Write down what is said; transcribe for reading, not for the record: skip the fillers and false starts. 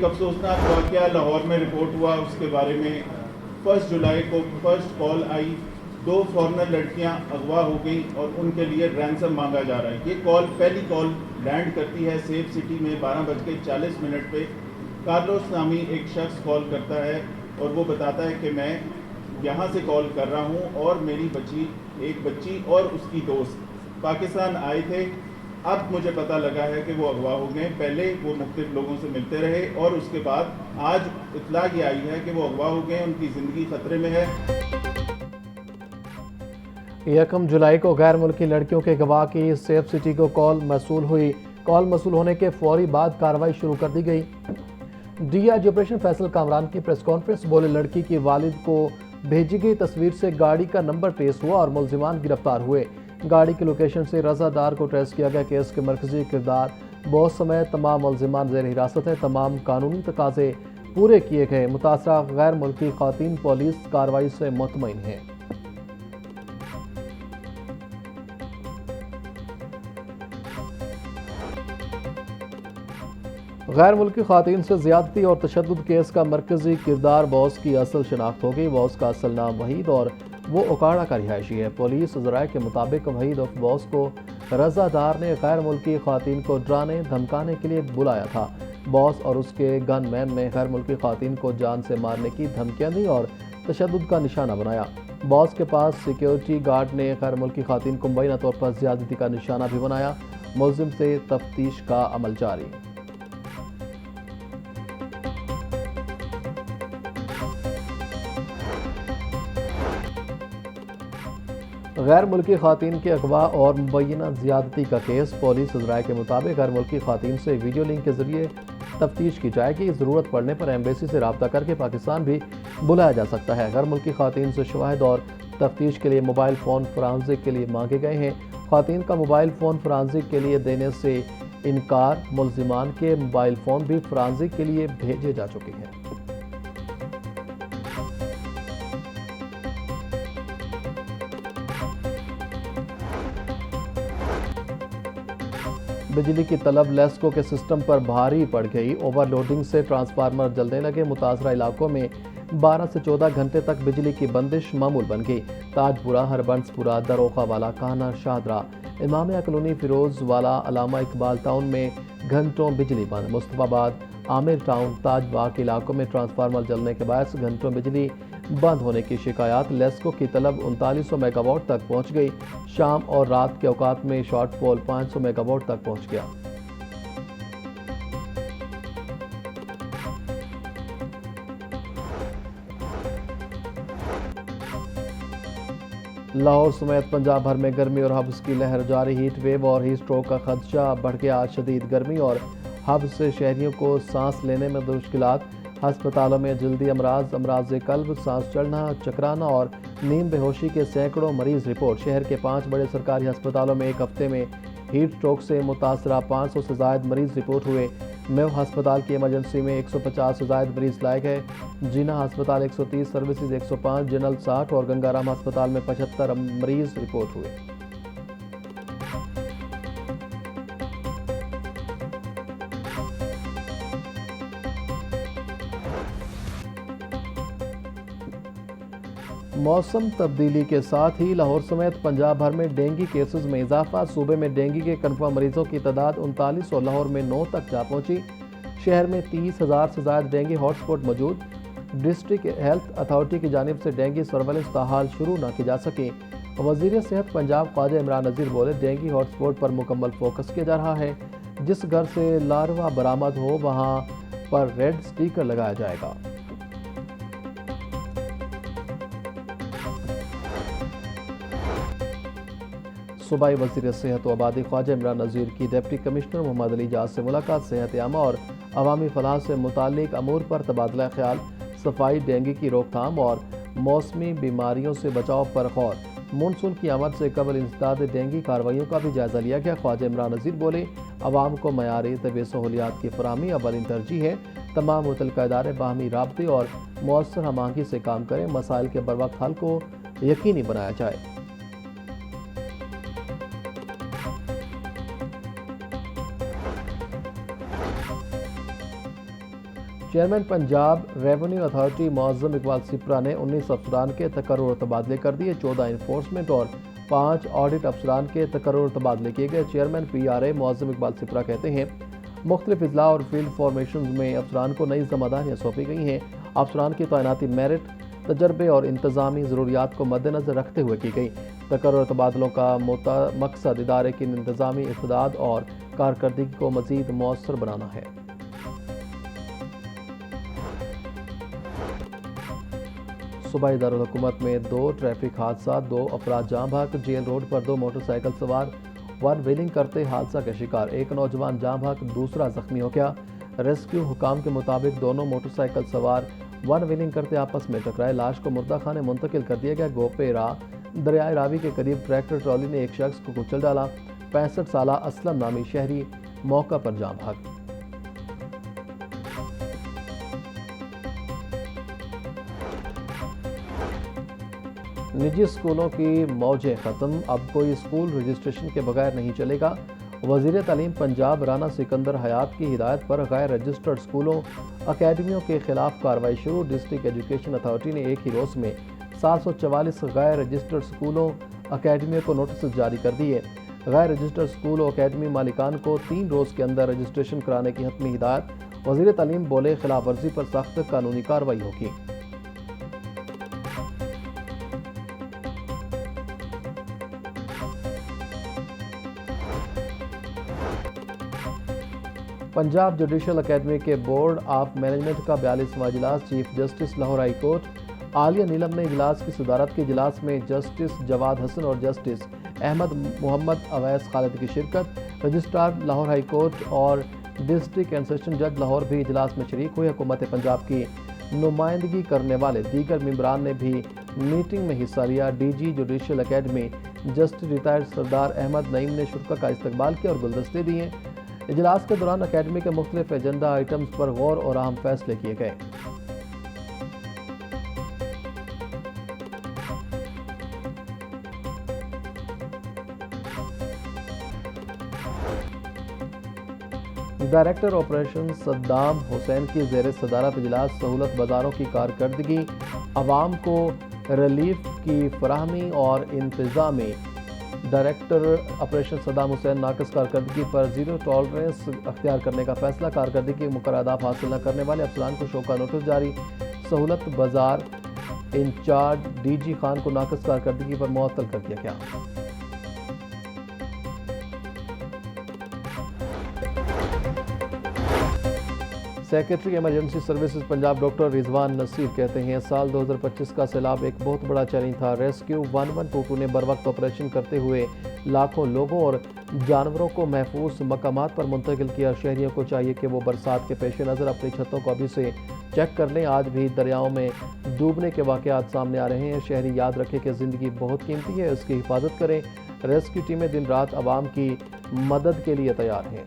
एक अफसोसनाक वाक़या लाहौर में रिपोर्ट हुआ, उसके बारे में 1 जुलाई को फर्स्ट कॉल आई। 2 फॉरेनर लड़कियां अगवा हो गई और उनके लिए रैंसम मांगा जा रहा है। ये पहली कॉल लैंड करती है सेफ सिटी में 12:40 पे। कार्लोस नामी एक शख्स कॉल करता है और वो बताता है कि मैं यहाँ से कॉल कर रहा हूँ और मेरी एक बच्ची और उसकी दोस्त पाकिस्तान आए थे। अब मुझे पता लगा है कि वो अगवा हो गए। पहले वो मुख्तलिफ लोगों से मिलते रहे और उसके बाद आज इत्तला ये आई है कि वो अगवा हो गए, उनकी ज़िंदगी ख़तरे में है। 1 जुलाई को गैर मुल्की लड़कियों के अगवा की सेफ सिटी को कॉल मसूल हुई। कॉल मसूल होने के फौरी बाद कार्रवाई शुरू कर दी गई। डीआईजी ऑपरेशन फैसल कामरान की प्रेस कॉन्फ्रेंस बोले लड़की की वालिद को भेजी गई तस्वीर से गाड़ी का नंबर ट्रेस हुआ और मुलजिमान गिरफ्तार हुए। गाड़ी की लोकेशन से रजादार को ट्रेस किया गया। केस के मरकजी किरदार बॉस समेत तमाम मुलजिमान जेर हिरासत है। तमाम कानूनी तकाजे पूरे किए गए। मुतासरा गैर मुल्की खातून पुलिस कार्रवाई से मुतमईन है। गैर मुल्की खातून से ज्यादती और तशद्दुद केस का मरकजी किरदार बॉस की असल शनाख्त हो गई। बॉस का असल नाम वहीद और वो उकाड़ा का रिहायशी है। पुलिस ज़राए के मुताबिक वहीद उर्फ बॉस को रजादार ने गैर मुल्की खातून को डराने धमकाने के लिए बुलाया था। बॉस और उसके गनमैन ने गैर मुल्की खातून को जान से मारने की धमकियां दी और तशद्दुद का निशाना बनाया। बॉस के पास सिक्योरिटी गार्ड ने गैर मुल्की खातून को मुबैना तौर पर ज्यादती का निशाना भी बनाया। मुलजिम से तफ्तीश का अमल जारी। गैर मुल्की खातून के अगवा और मुबैना ज़्यादती का केस। पुलिस ज़राए के मुताबिक गैर मुल्की खातून से वीडियो लिंक के जरिए तफ्तीश की जाएगी। ज़रूरत पड़ने पर एम्बेसी से रब्ता करके पाकिस्तान भी बुलाया जा सकता है। गैर मुल्की खातून से शवाहिद और तफ्तीश के लिए मोबाइल फ़ोन फॉरेंसिक के लिए मांगे गए हैं। खातून का मोबाइल फ़ोन फॉरेंसिक के लिए देने से इनकार। मुलजिमान के मोबाइल फ़ोन भी फॉरेंसिक के लिए भेजे जा चुके हैं। बिजली की तलब लेस्को के सिस्टम पर भारी पड़ गई। ओवरलोडिंग से ट्रांसफार्मर जलने लगे। मुतासरा इलाकों में 12 से 14 घंटे तक बिजली की बंदिश मामूल बन गई। ताजपुरा, हरबंसपुरा, दरोखा वाला, कान्हा, शाहदरा, इमामिया कॉलोनी, फिरोज वाला, अलामा इकबाल टाउन में घंटों बिजली बंद। मुस्तफाबाद, आमिर टाउन, ताजबाग के इलाकों में ट्रांसफार्मर जलने के बायस घंटों बिजली बंद होने की शिकायत। लेस्को की तलब 3900 मेगावाट तक पहुंच गई। शाम और रात के औकात में शॉर्टफॉल 500 मेगावाट तक पहुंच गया। लाहौर समेत पंजाब भर में गर्मी और हब्स की लहर जारी। हीट वेव और हीट स्ट्रोक का खदशा बढ़ गया। शदीद गर्मी और हब्स से शहरियों को सांस लेने में मुश्किलात। अस्पतालों में जल्दी अमराज कल्ब, सांस चढ़ना, चकराना और नींद बेहोशी के सैकड़ों मरीज रिपोर्ट। शहर के 5 बड़े सरकारी अस्पतालों में एक हफ्ते में हीट स्ट्रोक से मुतासरा 500 से ज़ायद मरीज रिपोर्ट हुए। मेव अस्पताल की इमरजेंसी में 150 से ज़ायद मरीज लाए गए। जीना अस्पताल 130, सर्विसेज 105, जनरल 60 और गंगाराम अस्पताल में 75 मरीज रिपोर्ट हुए। मौसम तब्दीली के साथ ही लाहौर समेत पंजाब भर में डेंगू केसेस में इजाफा। सूबे में डेंगू के कन्फर्म मरीजों की तादाद 39 और लाहौर में 9 तक जा पहुंची। शहर में 30,000 से ज़्यादा डेंगू हॉटस्पॉट मौजूद। डिस्ट्रिक्ट हेल्थ अथॉरिटी की जानिब से डेंगू सर्वेलेंस ताहाल शुरू न की जा सके। वज़ीर सेहत पंजाब ख्वाजा इमरान नज़ीर बोले डेंगू हॉटस्पॉट पर मुकम्मल फोकस किया जा रहा है। जिस घर से लार्वा बरामद हो वहाँ पर रेड स्टिकर लगाया जाएगा। सूबाई वज़ीर सेहत व आबादी ख्वाजा इमरान नज़ीर की डिप्टी कमिश्नर मोहम्मद अली जाज से मुलाकात। सेहत आमा और अवामी फलाह से मुतालिक अमूर पर तबादला ख्याल। सफाई, डेंगू की रोकथाम और मौसमी बीमारियों से बचाव पर गौर। मानसून की आमद से कबल इंसदाद डेंगू कार्रवाइयों का भी जायजा लिया गया। ख्वाजा इमरान नज़ीर बोले अवाम को मयारी तबी सहूलियात की फराहमी अवलिन तरजीह है। तमाम मुतल्लिका इदारे बाहमी राब्ते और मौसर हमाही से काम करें। मसाइल के बर वक्त हल को यकीनी बनाया जाए। Chairman Punjab revenue authority Mauzam Iqbal Shipra ने 19 अफसरान के तकर्रुर और तबादले कर दिए। 14 इन्फोर्समेंट और 5 ऑडिट अफसरान के तकर्रुर और तबादले किए गए। चेयरमैन PRA मौज़म इकबाल सिप्रा कहते हैं, मुख्तलिफ इजला और फील्ड फॉर्मेशन में अफसरान को नई जिम्मेदारियाँ सौंपी गई हैं। अफसरान की तैनाती मेरिट, तजर्बे और इंतजामी ज़रूरियात को मद्देनज़र रखते हुए की गई। तकर्रुर और तबादलों का मकसद इदारे की इंतजामी इस्तेदाद और कारकर्दगी को मज़ीद मौसर बनाना है। सूबाई दारुल हुकूमत में 2 ट्रैफिक हादसा, 2 अफराद जाँ भाग। जेल रोड पर 2 मोटरसाइकिल सवार वन व्हीलिंग करते हादसा के शिकार। एक नौजवान जाँ भाग, दूसरा जख्मी हो गया। रेस्क्यू हुकाम के मुताबिक दोनों मोटरसाइकिल सवार वन व्हीलिंग करते आपस में टकराए। लाश को मुर्दा खाने मुंतकिल कर दिया गया। गोपेरा दरियाए रावी के करीब ट्रैक्टर ट्रॉली ने एक शख्स को कुचल डाला। 65 साला असलम नामी शहरी मौका पर जाँ भाग। निजी स्कूलों की मौजें खत्म, अब कोई स्कूल रजिस्ट्रेशन के बगैर नहीं चलेगा। वज़ीर तालीम पंजाब राना सिकंदर हयात की हिदायत पर गैर रजिस्टर्ड स्कूलों अकेडमियों के खिलाफ कार्रवाई शुरू। डिस्ट्रिक्ट एजुकेशन अथॉरिटी ने एक ही रोज़ में 744 गैर रजिस्टर्ड स्कूलों अकेडमियों को नोटिस जारी कर दिए। गैर रजिस्टर्ड स्कूल और अकेडमी मालिकान को 3 रोज़ के अंदर रजिस्ट्रेशन कराने की हतमी हिदायत। वज़ीर तालीम बोले, खिलाफ वर्जी पर सख्त कानूनी कार्रवाई होगी। पंजाब जुडिशल अकेडमी के बोर्ड ऑफ मैनेजमेंट का 42वां इजलास। Chief justice Lahore high court Aalia Neelam ने इजलास की सदारत की। इजलास में जस्टिस जवाद हसन और जस्टिस अहमद मोहम्मद अवैस खालिद की शिरकत। रजिस्ट्रार लाहौर हाई कोर्ट और डिस्ट्रिक्ट एंड सेशन जज लाहौर भी इजलास में शरीक हुए। हुकूमत पंजाब की नुमाइंदगी करने वाले दीगर मेंबरान ने भी मीटिंग में हिस्सा लिया। DG judicial academy justice retired Sardar Ahmad Naeem ने शुरा का इस्तकबाल किया और गुलदस्ते दिए। इजलास के दौरान अकेडमी के मुख्तलिफ एजेंडा आइटम्स पर गौर और अहम फैसले किए गए। डायरेक्टर ऑपरेशन सद्दाम हुसैन की ज़ेर सदारत इजलास। सहूलत बाज़ारों की कारकर्दगी, आवाम को रिलीफ की फराहमी और इंतजामी। डायरेक्टर ऑपरेशन सद्दाम हुसैन नाकस कारकर्दगी पर 0 टॉलरेंस अख्तियार करने का फैसला। कारकर्दगी के मुकर्रर अहदाफ हासिल न करने वाले अफसरान को शो का नोटिस जारी। सहूलत बाजार इंचार्ज DG खान को नाकस कारकर्दगी पर मुअत्तल कर दिया गया। Secretary emergency services Punjab doctor Rizwan Naseer कहते हैं, साल 2025 का सैलाब एक बहुत बड़ा चैलेंज था। रेस्क्यू 1122 ने बर वक्त ऑपरेशन करते हुए लाखों लोगों और जानवरों को महफूज मकामात पर मुंतकिल किया। शहरियों को चाहिए कि वो बरसात के पेश नज़र अपनी छतों को अभी से चेक कर लें। आज भी दरियाओं में डूबने के वाक़यात सामने आ रहे हैं। शहरी याद रखें कि ज़िंदगी बहुत कीमती है, इसकी हिफाजत करें। रेस्क्यू टीमें दिन रात आवाम की मदद के लिए तैयार हैं।